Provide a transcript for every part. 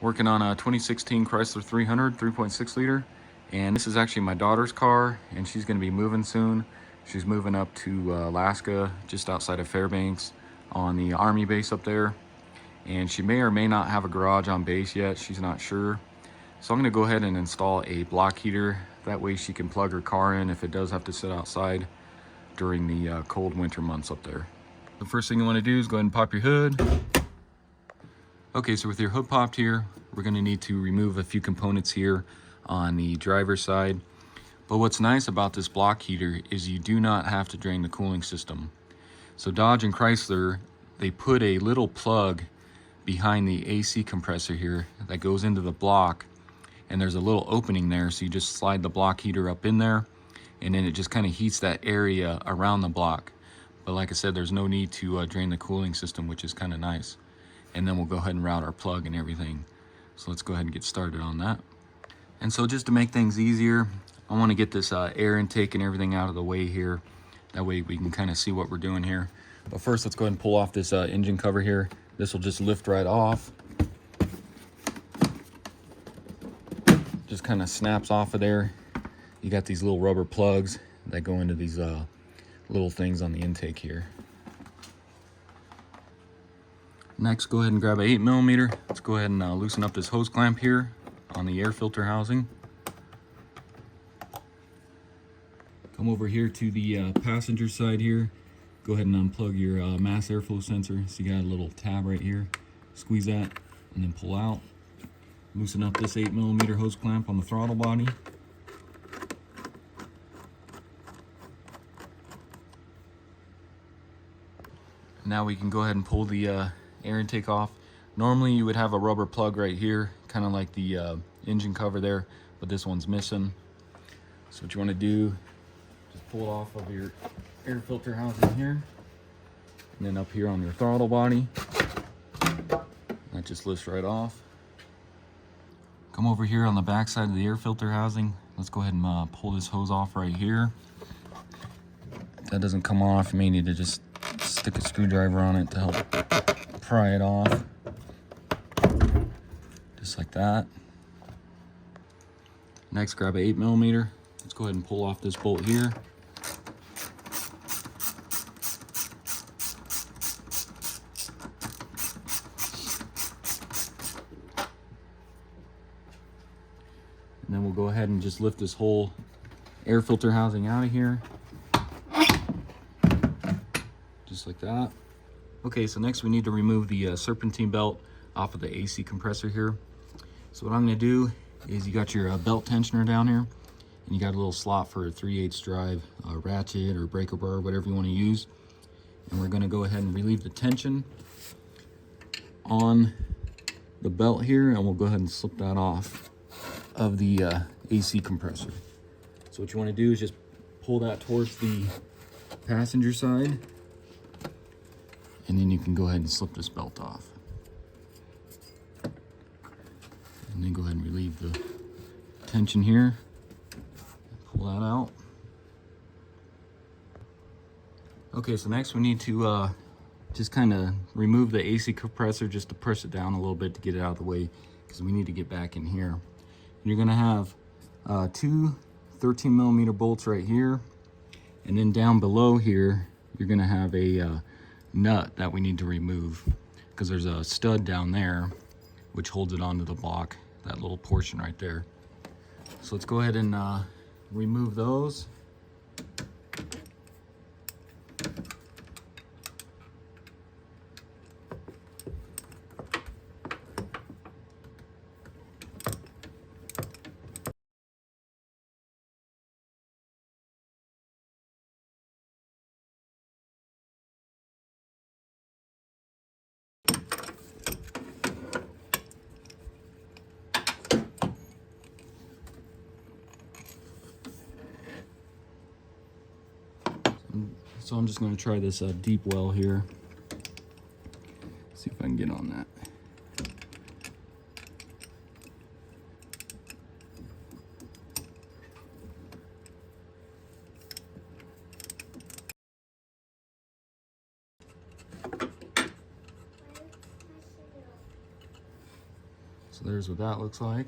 Working on a 2016 Chrysler 300 3.6 liter, and this is actually my daughter's car, and she's going to be moving soon. She's moving up to Alaska, just outside of Fairbanks, on the Army base up there, and she may or may not have a garage on base yet. She's not sure. So I'm going to go ahead and install a block heater. That way she can plug her car in if it does have to sit outside during the cold winter months up there. The first thing you want to do is go ahead and pop your hood. Okay, so with your hood popped here, we're going to need to remove a few components here on the driver's side. But what's nice about this block heater is you do not have to drain the cooling system. So Dodge and Chrysler, they put a little plug behind the AC compressor here that goes into the block, and there's a little opening there, so you just slide the block heater up in there, and then it just kind of heats that area around the block. But like I said, there's no need to drain the cooling system, which is kind of nice. And then we'll go ahead and route our plug and everything. So let's go ahead and get started on that. And so just to make things easier, I want to get this air intake and everything out of the way here. That way we can kind of see what we're doing here. But first, let's go ahead and pull off this engine cover here. This will just lift right off. Just kind of snaps off of there. You got these little rubber plugs that go into these little things on the intake here. Next, go ahead and grab an 8mm. Let's go ahead and loosen up this hose clamp here on the air filter housing. Come over here to the passenger side here. Go ahead and unplug your mass airflow sensor. So you got a little tab right here. Squeeze that and then pull out. Loosen up this 8mm hose clamp on the throttle body. Now we can go ahead and pull the air intake off. Normally you would have a rubber plug right here, kind of like the engine cover there, but this one's missing. So what you want to do, just pull it off of your air filter housing here, and then up here on your throttle body. That just lifts right off. Come over here on the back side of the air filter housing. Let's go ahead and pull this hose off right here. If that doesn't come off, you may need to just stick a screwdriver on it to help pry it off. Just like that. Next, grab an 8mm. Let's go ahead and pull off this bolt here. And then we'll go ahead and just lift this whole air filter housing out of here. Just like that. Okay, so next we need to remove the serpentine belt off of the AC compressor here. So what I'm going to do is, you got your belt tensioner down here, and you got a little slot for a 3/8 drive ratchet or breaker bar, whatever you want to use. And we're going to go ahead and relieve the tension on the belt here, and we'll go ahead and slip that off of the AC compressor. So what you want to do is just pull that towards the passenger side, and then you can go ahead and slip this belt off. And then go ahead and relieve the tension here. Pull that out. Okay, so next we need to just kind of remove the AC compressor, just to push it down a little bit to get it out of the way, because we need to get back in here. And you're going to have two 13mm bolts right here, and then down below here you're going to have a nut that we need to remove, because there's a stud down there which holds it onto the block, that little portion right there. So let's go ahead and remove those. So I'm just going to try this deep well here. See if I can get on that. So So there's what that looks like.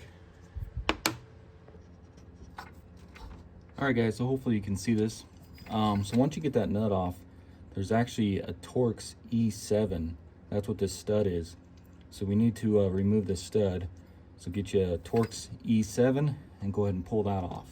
All right guys, so hopefully you can see this. So once you get that nut off, there's actually a Torx E7. That's what this stud is. So we need to remove this stud. So get you a Torx E7 and go ahead and pull that off.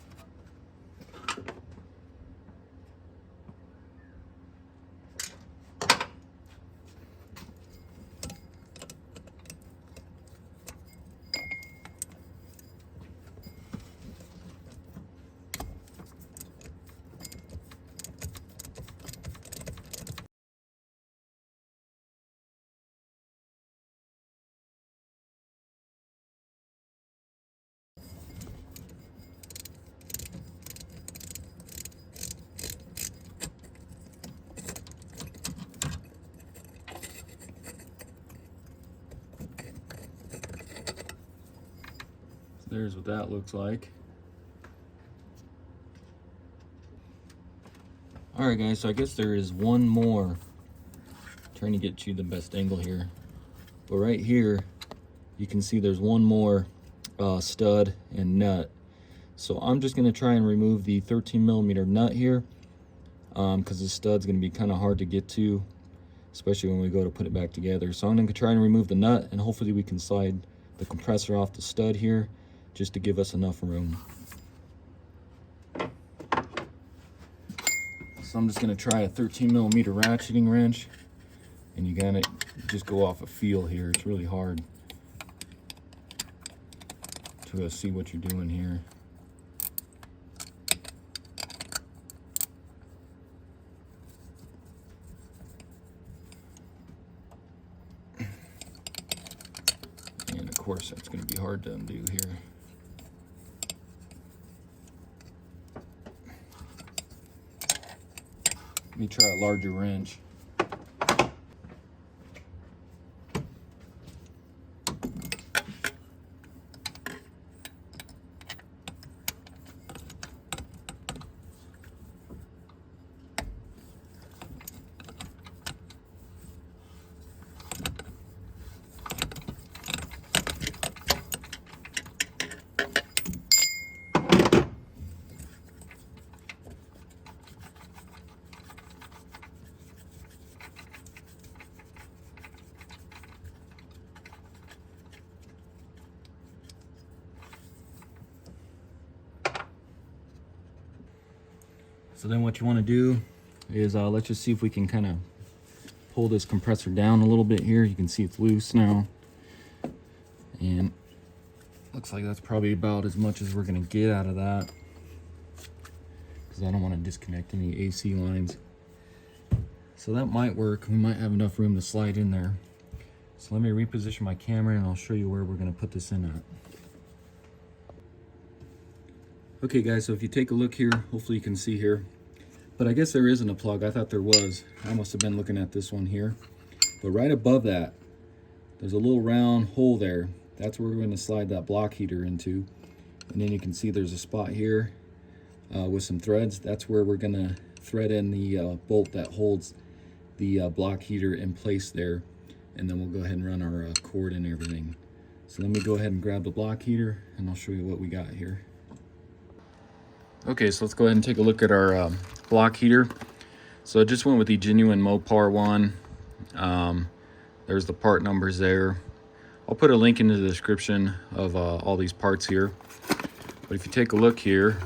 There's what that looks like. All right guys, so I guess there is one more. Trying to get you the best angle here. But right here, you can see there's one more stud and nut. So I'm just gonna try and remove the 13mm nut here because the stud's gonna be kind of hard to get to, especially when we go to put it back together. So I'm gonna try and remove the nut, and hopefully we can slide the compressor off the stud here just to give us enough room. So I'm just gonna try a 13mm ratcheting wrench, and you gotta just go off a feel here. It's really hard to see what you're doing here. And of course that's gonna be hard to undo here. Let me try a larger wrench. So then what you want to do is let's just see if we can kind of pull this compressor down a little bit here. You can see it's loose now. And looks like that's probably about as much as we're going to get out of that, because I don't want to disconnect any AC lines. So that might work. We might have enough room to slide in there. So let me reposition my camera and I'll show you where we're going to put this in at. Okay guys, so if you take a look here, hopefully you can see here, but I guess there isn't a plug. I thought there was. I must have been looking at this one here. But right above that, there's a little round hole there. That's where we're going to slide that block heater into. And then you can see there's a spot here with some threads. That's where we're going to thread in the bolt that holds the block heater in place there. And then we'll go ahead and run our cord and everything. So let me go ahead and grab the block heater and I'll show you what we got here. Okay, so let's go ahead and take a look at our block heater. So I just went with the genuine Mopar one. There's the part numbers there. I'll put a link in the description of all these parts here. But if you take a look here,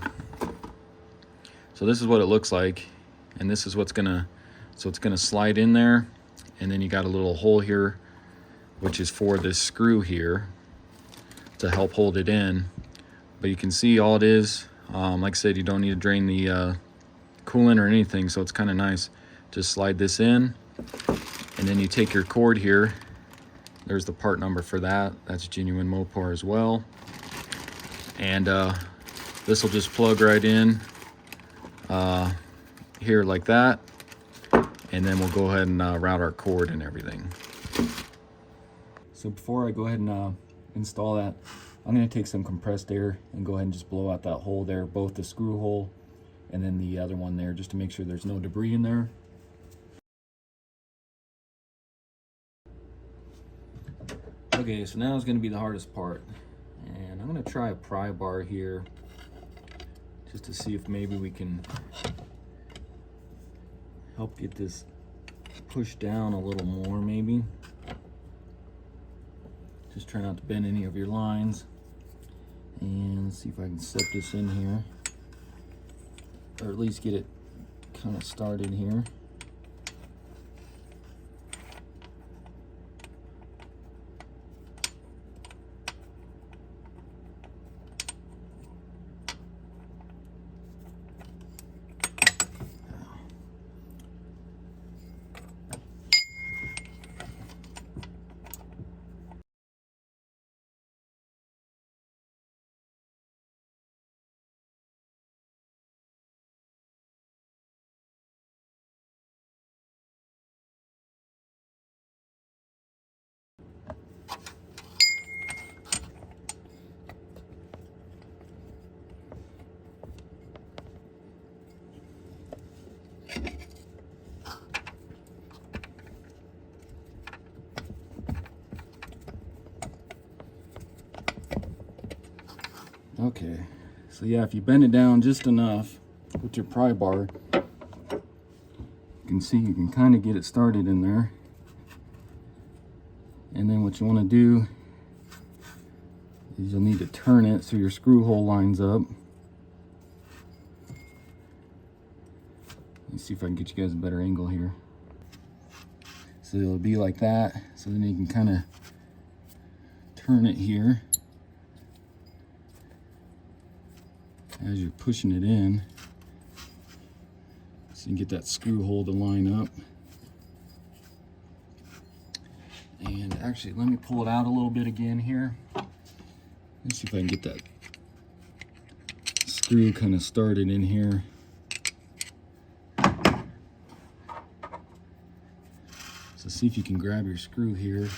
so this is what it looks like, and this is what's gonna, so it's gonna slide in there, and then you got a little hole here, which is for this screw here to help hold it in. But you can see all it is. Like I said, you don't need to drain the coolant or anything, so it's kind of nice. Just slide this in, and then you take your cord here. There's the part number for that. That's genuine Mopar as well. And this will just plug right in here like that. And then we'll go ahead and route our cord and everything. So before I go ahead and install that, I'm going to take some compressed air and go ahead and just blow out that hole there, both the screw hole and then the other one there, just to make sure there's no debris in there. Okay Okay, so now is going to be the hardest part. And I'm going to try a pry bar here just to see if maybe we can help get this pushed down a little more maybe. Just try not to bend any of your lines. And let's see if I can slip this in here, or at least get it kind of started here. Okay, so yeah, if you bend it down just enough with your pry bar, you can see you can kind of get it started in there. And then what you want to do is you'll need to turn it so your screw hole lines up. Let's see if I can get you guys a better angle here. So it'll be like that, so then you can kind of turn it here as you're pushing it in, so you can get that screw hole to line up. And actually, let me pull it out a little bit again here. Let's see if I can get that screw kind of started in here. So see if you can grab your screw here.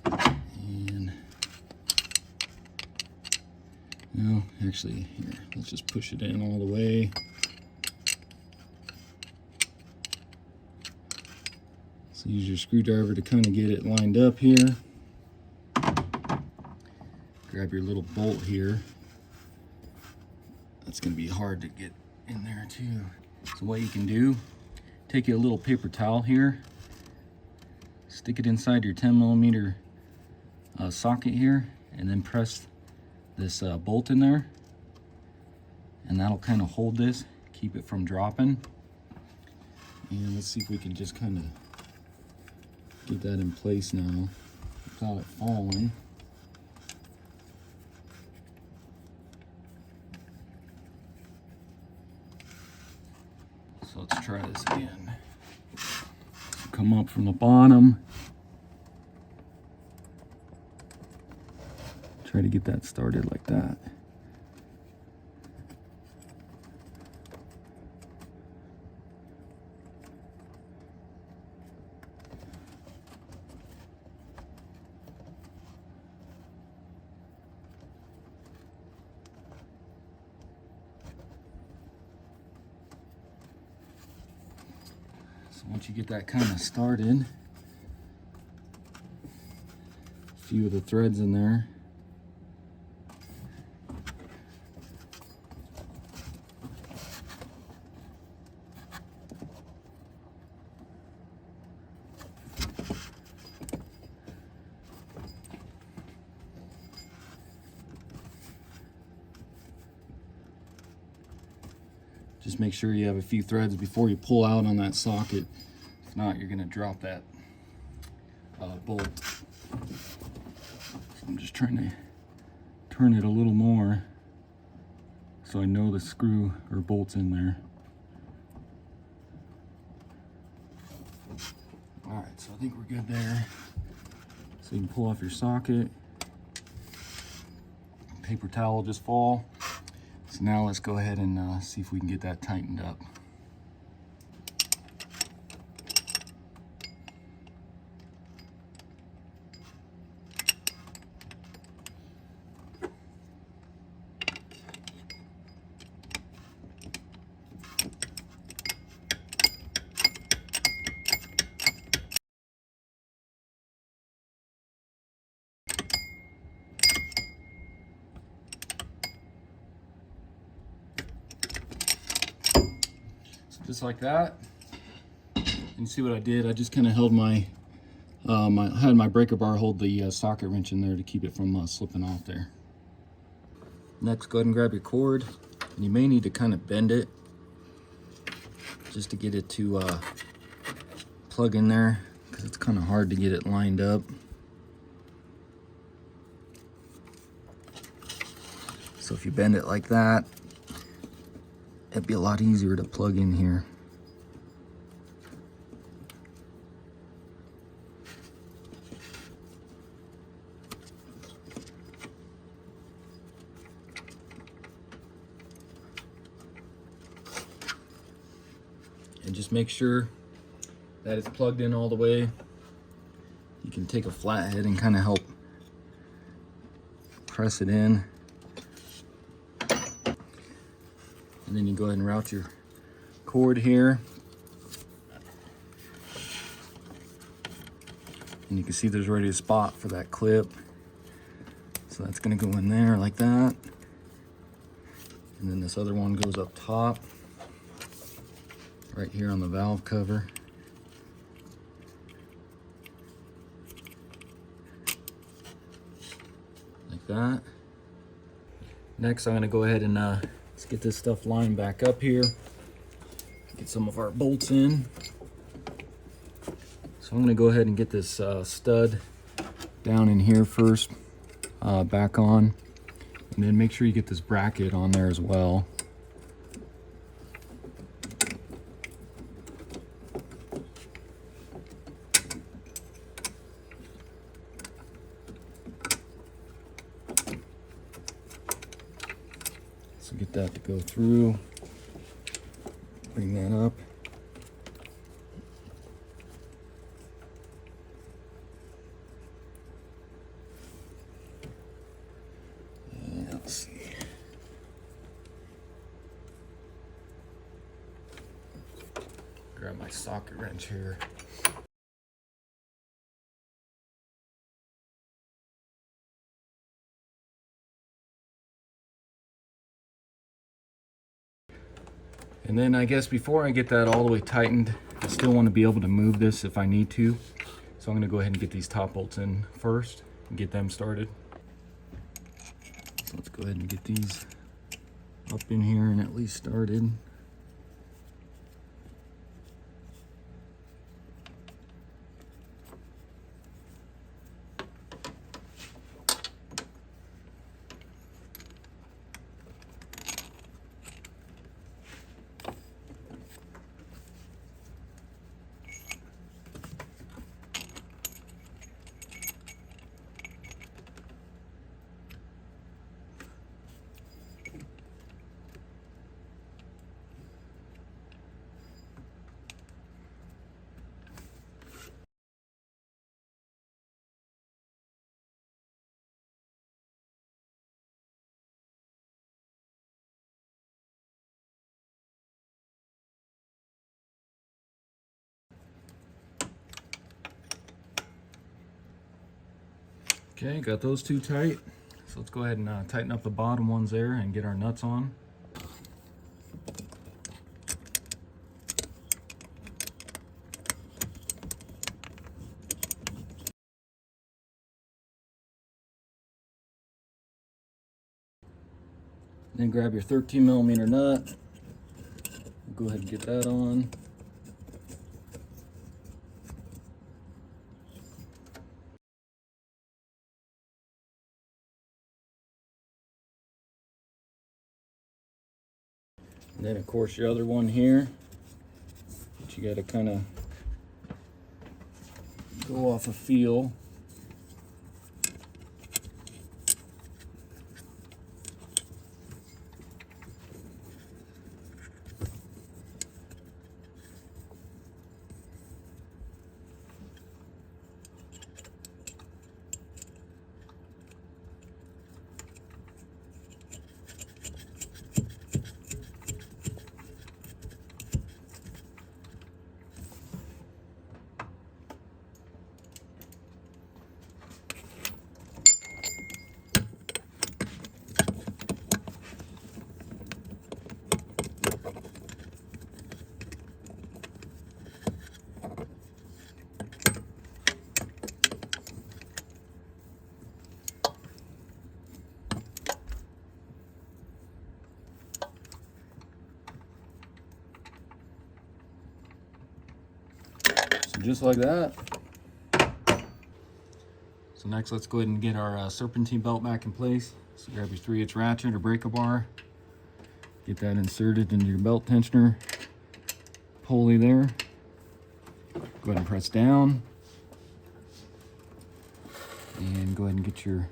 And no, actually, here, let's just push it in all the way. So use your screwdriver to kind of get it lined up here. Grab your little bolt here. That's going to be hard to get in there too. So what you can do, take a little paper towel here, stick it inside your 10mm socket here, and then press this bolt in there, and that'll kind of hold this, keep it from dropping. And let's see if we can just kind of get that in place now without it falling. So let's try this again. Come up from the bottom. Try to get that started like that. So once you get that kind of started, a few of the threads in there. Just make sure you have a few threads before you pull out on that socket. If not, you're gonna drop that bolt. So I'm just trying to turn it a little more so I know the screw or bolt's in there. All right, so I think we're good there. So you can pull off your socket. Paper towel just fall. So now let's go ahead and see if we can get that tightened up. just like that. And see what I did? I just kind of held my, had my breaker bar hold the socket wrench in there to keep it from slipping off there. Next, go ahead and grab your cord. And you may need to kind of bend it just to get it to plug in there, because it's kind of hard to get it lined up. So if you bend it like that, it'd be a lot easier to plug in here. And just make sure that it's plugged in all the way. You can take a flathead and kind of help press it in. And then you go ahead and route your cord here. And you can see there's already a spot for that clip. So that's gonna go in there like that. And then this other one goes up top, right here on the valve cover. Like that. Next, I'm gonna go ahead and let's get this stuff lined back up here. Get some of our bolts in. So I'm gonna go ahead and get this stud down in here first, back on. And then make sure you get this bracket on there as well. So get that to go through. Bring that up. And let's see. Grab my socket wrench here. And then I guess before I get that all the way tightened, I still want to be able to move this if I need to. So I'm going to go ahead and get these top bolts in first and get them started. So let's go ahead and get these up in here and at least started. Okay, got those two tight. So let's go ahead and tighten up the bottom ones there and get our nuts on. Then grab your 13mm nut. Go ahead and get that on. And then of course your other one here, but you got to kind of go off a feel. just like that. So next, let's go ahead and get our serpentine belt back in place. So grab your 3/8 ratchet or breaker bar. Get that inserted into your belt tensioner pulley there. Go ahead and press down. And go ahead and get your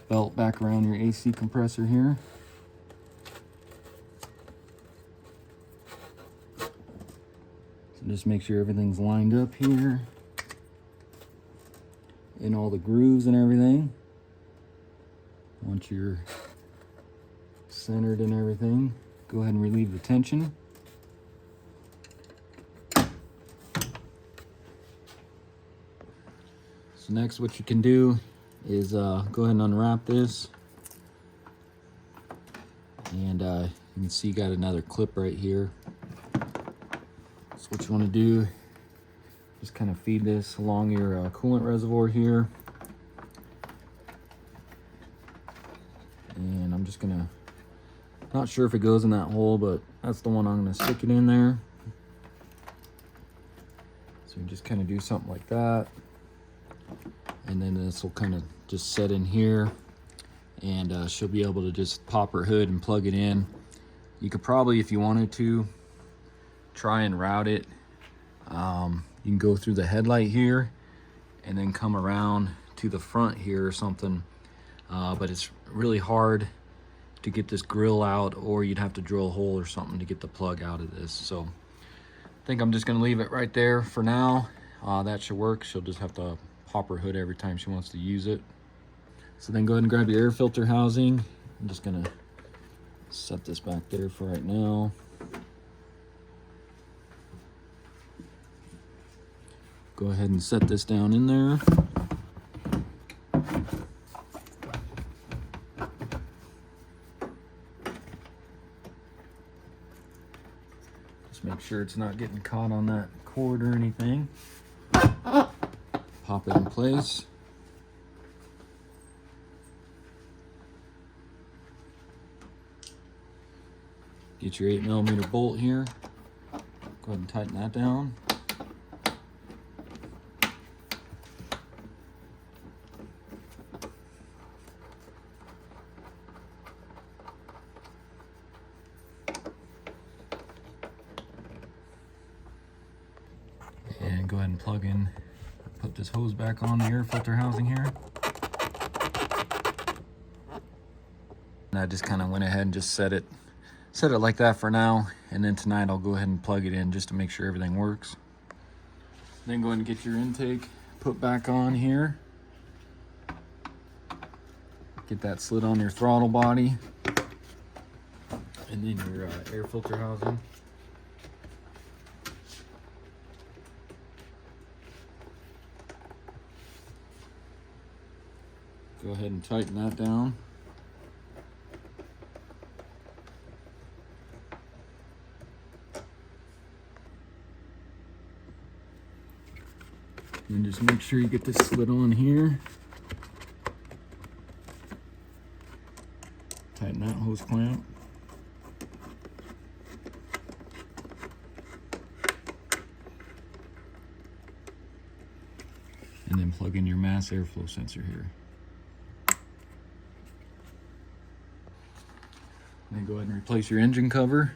belt back around your AC compressor here. So just make sure everything's lined up here. In all the grooves and everything. Once you're centered and everything, go ahead and relieve the tension. So next, what you can do is go ahead and unwrap this. And you can see you got another clip right here. So what you want to do, just kind of feed this along your coolant reservoir here. And I'm just gonna, not sure if it goes in that hole, but that's the one I'm gonna stick it in there. So you just kind of do something like that. And then this will kind of just set in here, and she'll be able to just pop her hood and plug it in. You could probably, if you wanted to, try and route it. You can go through the headlight here and then come around to the front here or something. But it's really hard to get this grill out, or you'd have to drill a hole or something to get the plug out of this. So I think I'm just gonna leave it right there for now. That should work. She'll just have to pop her hood every time she wants to use it. So then go ahead and grab your air filter housing. I'm just gonna set this back there for right now. Go ahead and set this down in there. Just make sure it's not getting caught on that cord or anything. Pop it in place. Get your 8mm bolt here. Go ahead and tighten that down. And go ahead and plug in, put this hose back on the air filter housing here. And I just kind of went ahead and just set it like that for now. And then tonight I'll go ahead and plug it in just to make sure everything works. Then go ahead and get your intake put back on here. Get that slid on your throttle body. And then your air filter housing. Go ahead and tighten that down. And just make sure you get this slid on here. Tighten that hose clamp. And then plug in your mass airflow sensor here. Then go ahead and replace your engine cover.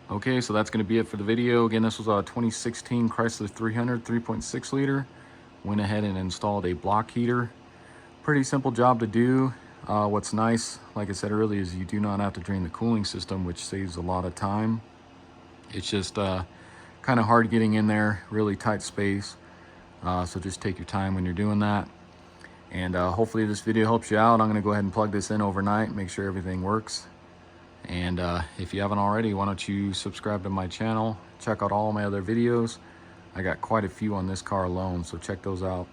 Okay, so that's going to be it for the video. Again, this was a 2016 Chrysler 300 3.6 liter. Went ahead and installed a block heater. Pretty simple job to do. What's nice, like I said earlier, is you do not have to drain the cooling system, which saves a lot of time. It's just kind of hard getting in there, really tight space. So just take your time when you're doing that. And hopefully this video helps you out. I'm going to go ahead and plug this in overnight, make sure everything works. And if you haven't already, why don't you subscribe to my channel, check out all my other videos. I got quite a few on this car alone, so check those out,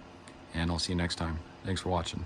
and I'll see you next time. Thanks for watching.